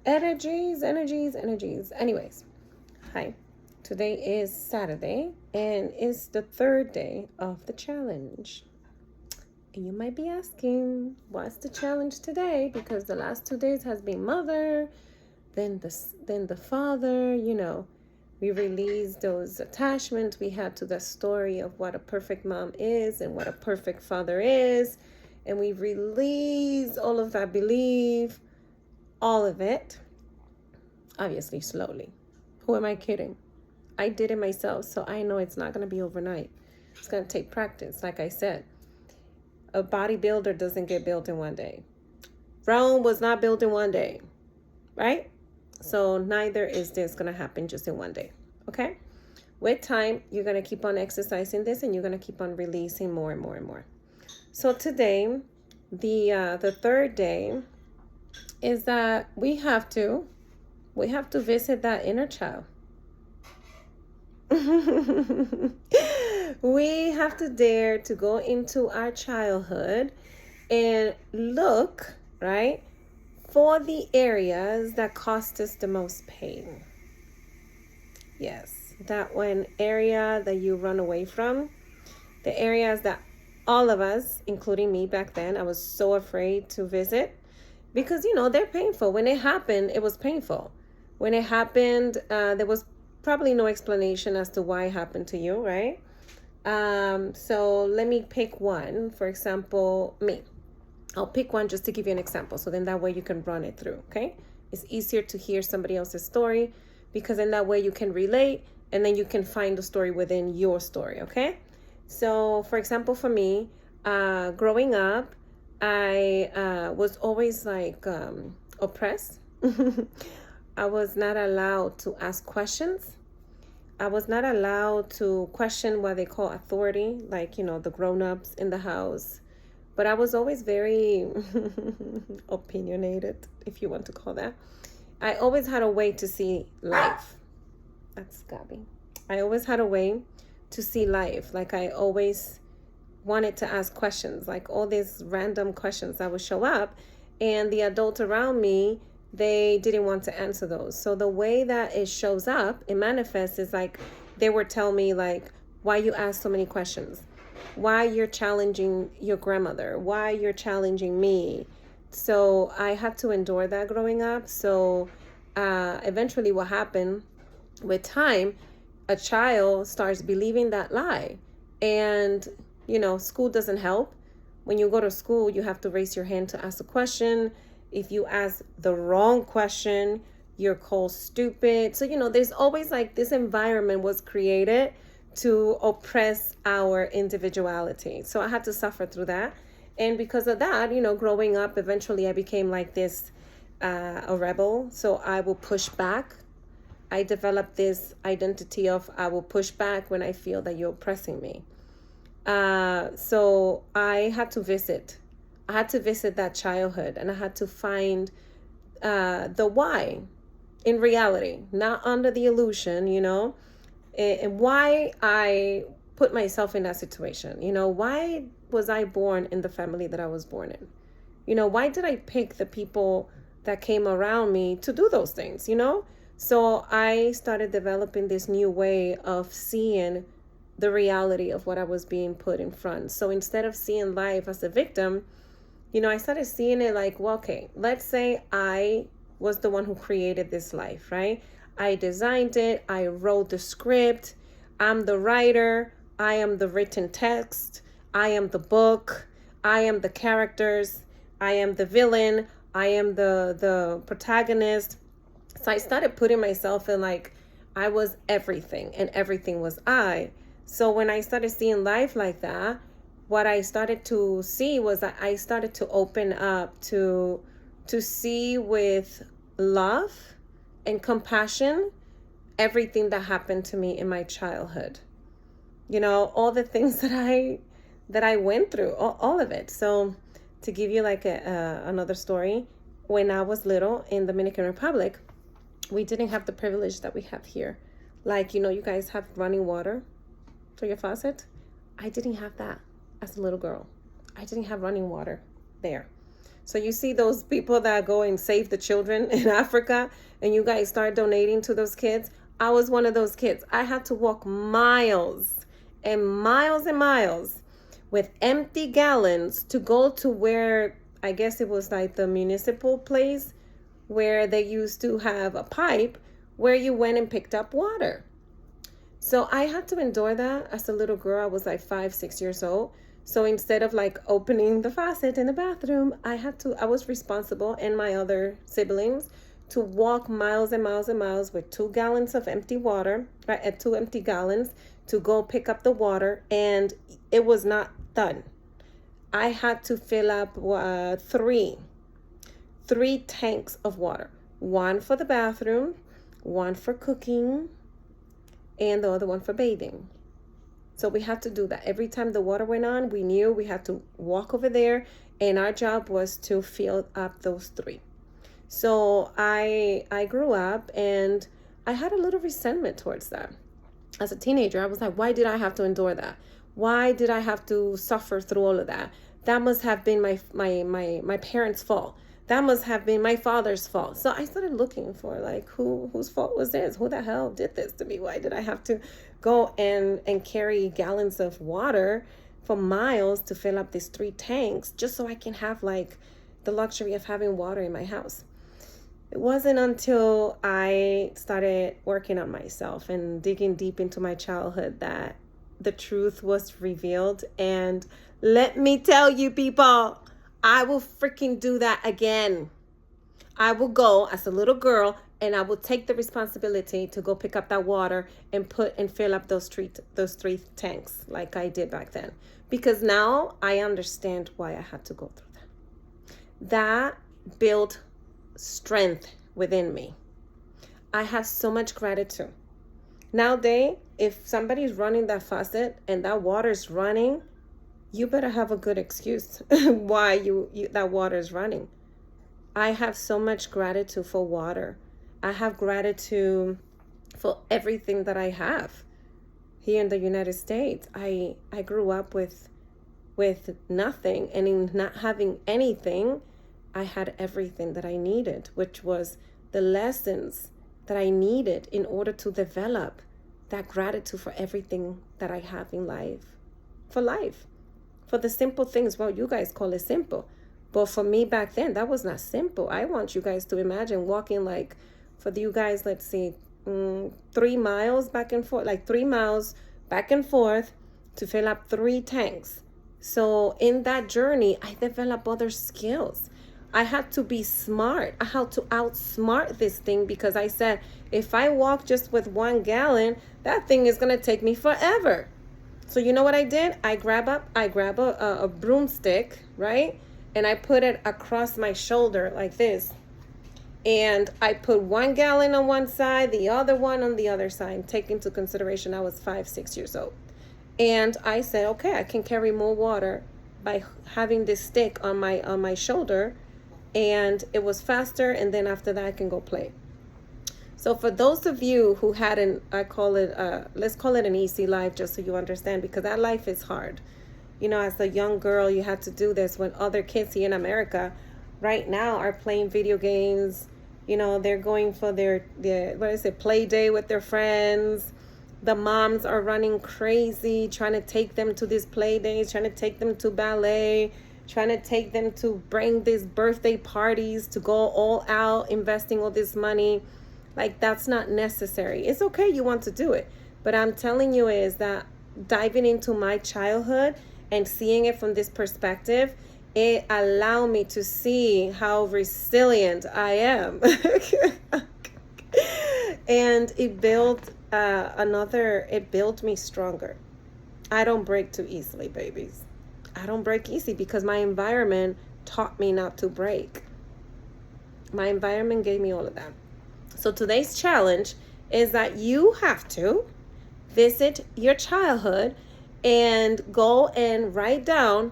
Energies. Anyways, hi. Today is Saturday and it's the third day of the challenge. And you might be asking, what's the challenge today? Because the last 2 days has been mother, then the father, we released those attachments we had to the story of what a perfect mom is and what a perfect father is. And we released all of that belief, all of it, obviously slowly. Who am I kidding? I did it myself, so I know it's not going to be overnight. It's going to take practice. Like I said, a bodybuilder doesn't get built in one day. Rome was not built in one day, right? So neither is this going to happen just in one day, okay? With time, you're going to keep on exercising this and you're going to keep on releasing more and more and more. So today, the third day is that we have to visit that inner child. We have to dare to go into our childhood and look, right, for the areas that cost us the most pain. Yes, that one area that you run away from, the areas that all of us, including me back then, I was so afraid to visit because, they're painful. When it happened, it was painful. When it happened, there was probably no explanation as to why it happened to you, right? So let me pick one. For example, me. I'll pick one just to give you an example. So then that way you can run it through, okay? It's easier to hear somebody else's story because in that way you can relate and then you can find the story within your story, okay? So for example, for me, growing up, I was always like oppressed. I was not allowed to ask questions. I was not allowed to question what they call authority, like, the grown-ups in the house. But I was always very opinionated, if you want to call that. I always had a way to see life. That's Gabby. I always had a way to see life. Like I always wanted to ask questions, like all these random questions that would show up. And the adults around me, they didn't want to answer those. So the way that it shows up, it manifests is like they would tell me like, why you ask so many questions? Why you're challenging your grandmother? Why you're challenging me? So I had to endure that growing up. So eventually what happened with time, a child starts believing that lie. And, school doesn't help. When you go to school, you have to raise your hand to ask a question. If you ask the wrong question, you're called stupid. So, there's always like this environment was created to oppress our individuality. So I had to suffer through that. And because of that, growing up, eventually I became like this, a rebel. So I will push back. I developed this identity of I will push back when I feel that you're oppressing me. So I had to visit that childhood and I had to find the why in reality, not under the illusion, and why I put myself in that situation. Why was I born in the family that I was born in? Why did I pick the people that came around me to do those things, So I started developing this new way of seeing the reality of what I was being put in front. So instead of seeing life as a victim, I started seeing it like, well, okay, let's say I was the one who created this life, right? I designed it. I wrote the script. I'm the writer. I am the written text. I am the book. I am the characters. I am the villain. I am the protagonist. So I started putting myself in like I was everything and everything was I. So when I started seeing life like that, what I started to see was that I started to open up to see with love and compassion everything that happened to me in my childhood. All the things that I went through, all of it. So to give you like another story, when I was little in Dominican Republic, we didn't have the privilege that we have here. Like, you guys have running water for your faucet. I didn't have that as a little girl. I didn't have running water there. So you see those people that go and save the children in Africa, and you guys start donating to those kids. I was one of those kids. I had to walk miles and miles and miles with empty gallons to go to where, I guess it was like the municipal place where they used to have a pipe where you went and picked up water. So I had to endure that as a little girl. I was like 5, 6 years old. So instead of like opening the faucet in the bathroom, I was responsible, and my other siblings, to walk miles and miles and miles with 2 gallons of empty water, right, at 2 empty gallons, to go pick up the water. And it was not done. I had to fill up three tanks of water, one for the bathroom, one for cooking, and the other one for bathing. So we had to do that. Every time the water went on, we knew we had to walk over there, and our job was to fill up those 3. So I grew up, and I had a little resentment towards that. As a teenager, I was like, why did I have to endure that? Why did I have to suffer through all of that? That must have been my parents' fault. That must have been my father's fault. So I started looking for like, whose fault was this? Who the hell did this to me? Why did I have to go and carry gallons of water for miles to fill up these 3 tanks just so I can have like the luxury of having water in my house? It wasn't until I started working on myself and digging deep into my childhood that the truth was revealed. And let me tell you, people, I will freaking do that again. I will go as a little girl, and I will take the responsibility to go pick up that water and fill up those 3 tanks like I did back then. Because now I understand why I had to go through that. That built strength within me. I have so much gratitude. Nowadays, if somebody's running that faucet and that water's running, you better have a good excuse why that water is running. I have so much gratitude for water. I have gratitude for everything that I have here in the United States. I grew up with nothing, and in not having anything, I had everything that I needed, which was the lessons that I needed in order to develop that gratitude for everything that I have in life. For the simple things. Well, you guys call it simple, but for me back then, that was not simple. I want you guys to imagine walking like, for you guys, let's see, 3 miles back and forth, like 3 miles back and forth to fill up 3 tanks. So in that journey, I developed other skills. I had to be smart. I had to outsmart this thing, because I said, if I walk just with 1 gallon, that thing is going to take me forever. So you know what I did? I grab a broomstick, right? And I put it across my shoulder like this. And I put 1 gallon on one side, the other one on the other side, take into consideration I was 5, 6 years old. And I said, okay, I can carry more water by having this stick on my shoulder. And it was faster, and then after that I can go play. So for those of you who had let's call it an easy life, just so you understand, because that life is hard. You know, as a young girl, you had to do this when other kids here in America right now are playing video games. You know, they're going for their play day with their friends. The moms are running crazy, trying to take them to these play days, trying to take them to ballet, trying to take them to bring these birthday parties, to go all out, investing all this money. Like, that's not necessary. It's okay, you want to do it. But I'm telling you is that diving into my childhood and seeing it from this perspective, it allowed me to see how resilient I am. And it built me stronger. I don't break too easily, babies. I don't break easy because my environment taught me not to break. My environment gave me all of that. So today's challenge is that you have to visit your childhood and go and write down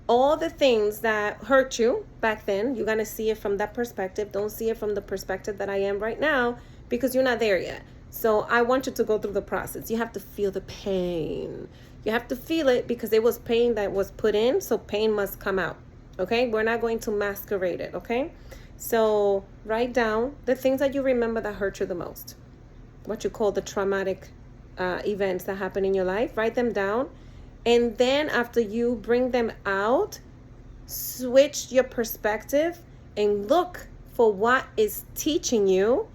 all the things that hurt you back then. You're going to see it from that perspective. Don't see it from the perspective that I am right now, because you're not there yet. So I want you to go through the process. You have to feel the pain. You have to feel it because it was pain that was put in, so pain must come out. Okay, we're not going to masquerade it. Okay, so write down the things that you remember that hurt you the most, what you call the traumatic events that happen in your life. Write them down, and then after you bring them out, switch your perspective and look for what is teaching you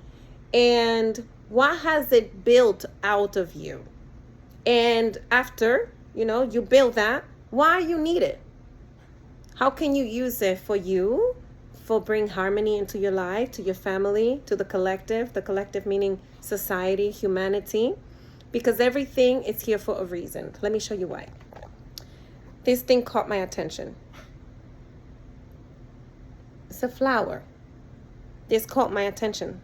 and what has it built out of you. And after, you build that, why you need it? How can you use it for you, for bring harmony into your life, to your family, to the collective meaning society, humanity, because everything is here for a reason. Let me show you why. This thing caught my attention. It's a flower. This caught my attention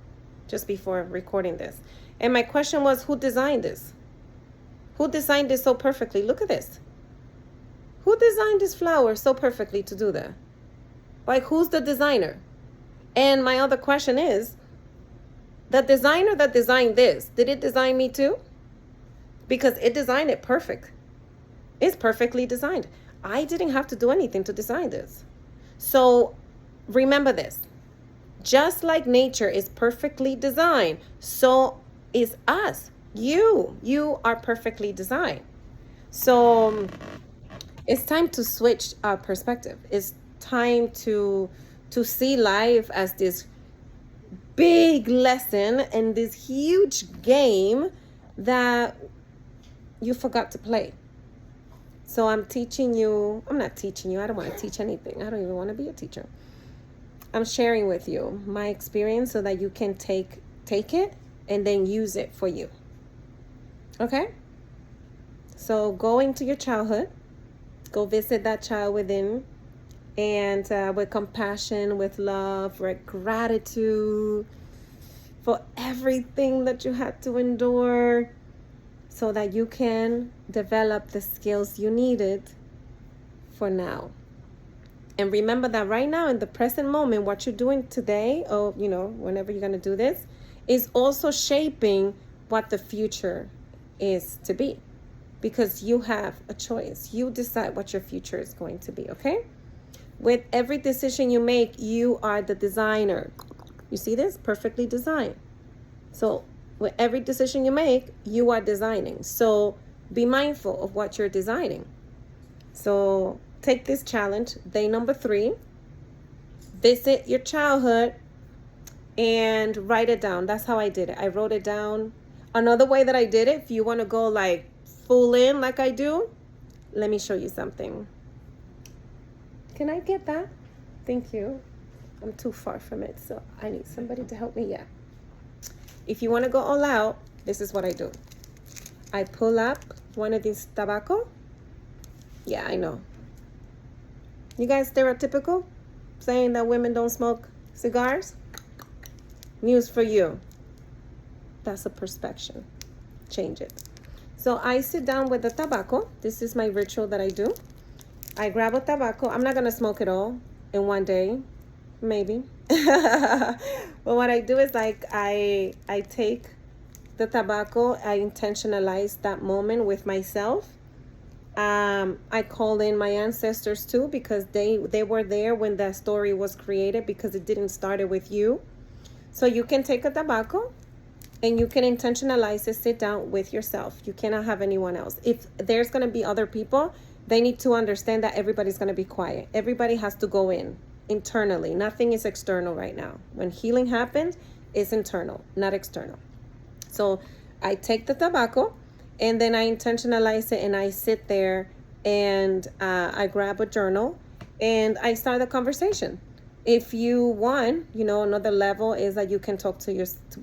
just before recording this. And my question was, who designed this? Who designed this so perfectly? Look at this. Who designed this flower so perfectly to do that? Like, who's the designer? And my other question is, the designer that designed this, did it design me too? Because it designed it perfect. It's perfectly designed. I didn't have to do anything to design this. So remember this. Just like nature is perfectly designed, so is us. You are perfectly designed. So it's time to switch our perspective. It's time to see life as this big lesson and this huge game that you forgot to play. So I'm not teaching you. I don't want to teach anything. I don't even want to be a teacher. I'm sharing with you my experience so that you can take it and then use it for you. Okay? So go into your childhood. Go visit that child within, and with compassion, with love, with gratitude for everything that you had to endure, so that you can develop the skills you needed for now. And remember that right now, in the present moment, what you're doing today, or whenever you're going to do this, is also shaping what the future is to be. Because you have a choice. You decide what your future is going to be, okay? With every decision you make, you are the designer. You see this? Perfectly designed. So with every decision you make, you are designing. So be mindful of what you're designing. So take this challenge, day number 3. Visit your childhood and write it down. That's how I did it. I wrote it down. Another way that I did it, if you want to go like full in like I do, let me show you something. Can I get that? Thank you. I'm too far from it, so I need somebody to help me. Yeah. If you want to go all out, this is what I do. I pull up one of these tobacco. Yeah, I know. You guys stereotypical, saying that women don't smoke cigars? News for you. That's a perspective. Change it. So I sit down with the tobacco. This is my ritual that I do. I grab a tobacco. I'm not going to smoke it all in one day. Maybe. But what I do is like I take the tobacco. I intentionalize that moment with myself. I call in my ancestors too, because they were there when that story was created, because it didn't start with you. So you can take a tobacco and you can intentionalize it, sit down with yourself. You cannot have anyone else. If there's going to be other people, they need to understand that everybody's going to be quiet. Everybody has to go in internally. Nothing is external right now. When healing happens, it's internal, not external. So I take the tobacco and then I intentionalize it, and I sit there and I grab a journal and I start the conversation. If you want, another level is that you can talk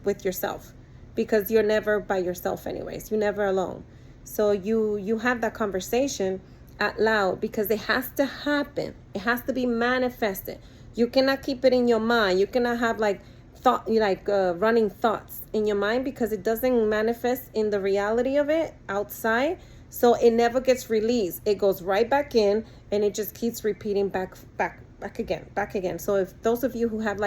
with yourself, because you're never by yourself anyways. You're never alone. So you have that conversation out loud, because it has to happen. It has to be manifested. You cannot keep it in your mind. You cannot have running thoughts in your mind, because it doesn't manifest in the reality of it outside. So it never gets released. It goes right back in, and it just keeps repeating back again. So if those of you who have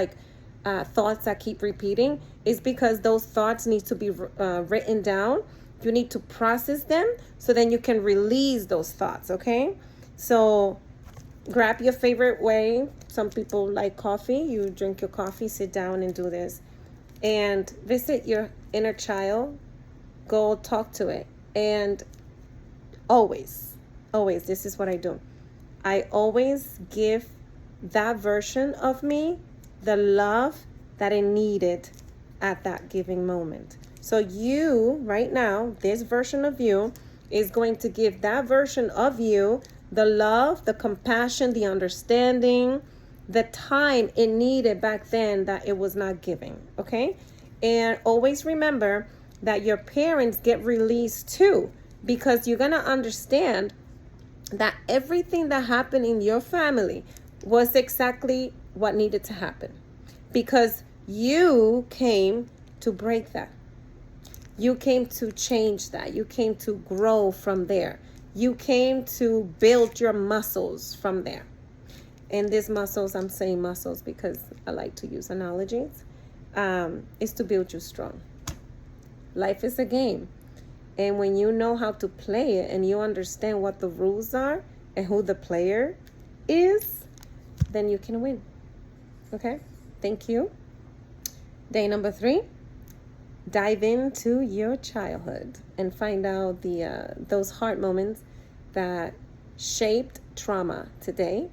thoughts that keep repeating, it's because those thoughts need to be written down. You need to process them so then you can release those thoughts, okay? So Grab your favorite way. Some people like coffee. You drink your coffee, sit down and do this. And visit your inner child. Go talk to it. And always, this is what I do. I always give that version of me the love that it needed at that giving moment. So you, right now, this version of you is going to give that version of you the love, the compassion, the understanding, the time it needed back then that it was not giving, okay? And always remember that your parents get released too, because you're going to understand that everything that happened in your family was exactly what needed to happen, because you came to break that. You came to change that. You came to grow from there. You came to build your muscles from there. And these muscles, I'm saying muscles because I like to use analogies, is to build you strong. Life is a game. And when you know how to play it and you understand what the rules are and who the player is, then you can win. Okay? Thank you. Day number 3. Dive into your childhood and find out those hard moments that shaped trauma today,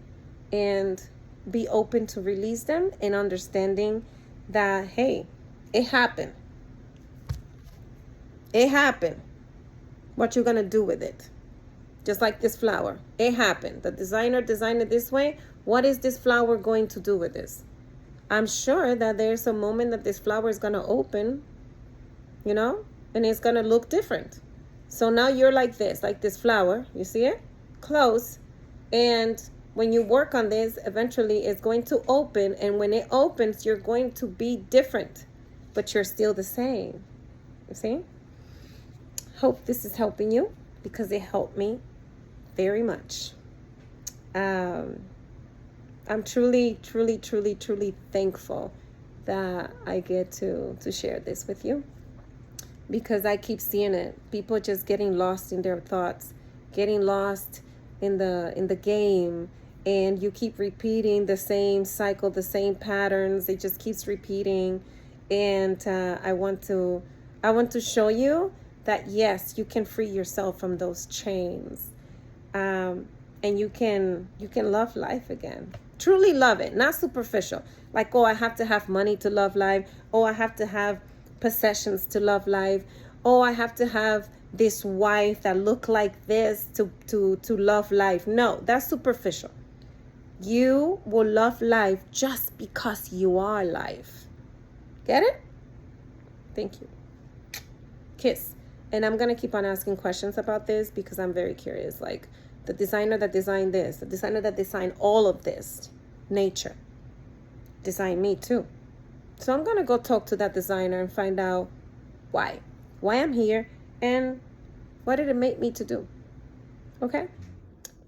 and be open to release them and understanding that, hey, it happened. It happened. What you're going to do with it. Just like this flower. It happened. The designer designed it this way. What is this flower going to do with this? I'm sure that there's a moment that this flower is going to open, you know, and it's going to look different. So now you're like this flower. You see it? Close. And when you work on this, eventually it's going to open. And when it opens, you're going to be different, but you're still the same. You see? Hope this is helping you, because it helped me very much. I'm truly, truly, truly, truly thankful that I get to share this with you, because I keep seeing it. People just getting lost in their thoughts, getting lost in the game, and you keep repeating the same cycle, the same patterns. It just keeps repeating, and I want to show you that yes, you can free yourself from those chains, and you can love life again. Truly love it, not superficial. Like, oh, I have to have money to love life. Oh, I have to have possessions to love life. Oh, I have to have this wife that look like this to love life. No, that's superficial. You will love life just because you are life. Get it? Thank you. Kiss. And I'm going to keep on asking questions about this because I'm very curious. Like, the designer that designed this, the designer that designed all of this, nature, designed me too. So I'm going to go talk to that designer and find out why I'm here and what did it make me to do. Okay?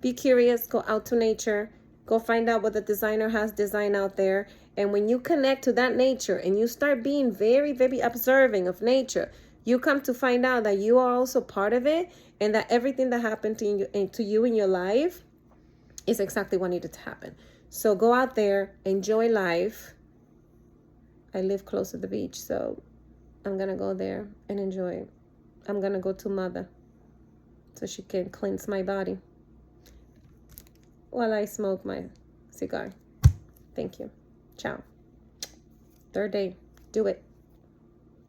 Be curious, go out to nature, go find out what the designer has designed out there. And when you connect to that nature and you start being very, very observing of nature, you come to find out that you are also part of it, and that everything that happened to you in your life is exactly what needed to happen. So go out there, enjoy life. I live close to the beach, so I'm going to go there and enjoy. I'm going to go to Mother so she can cleanse my body while I smoke my cigar. Thank you. Ciao. 3rd day. Do it.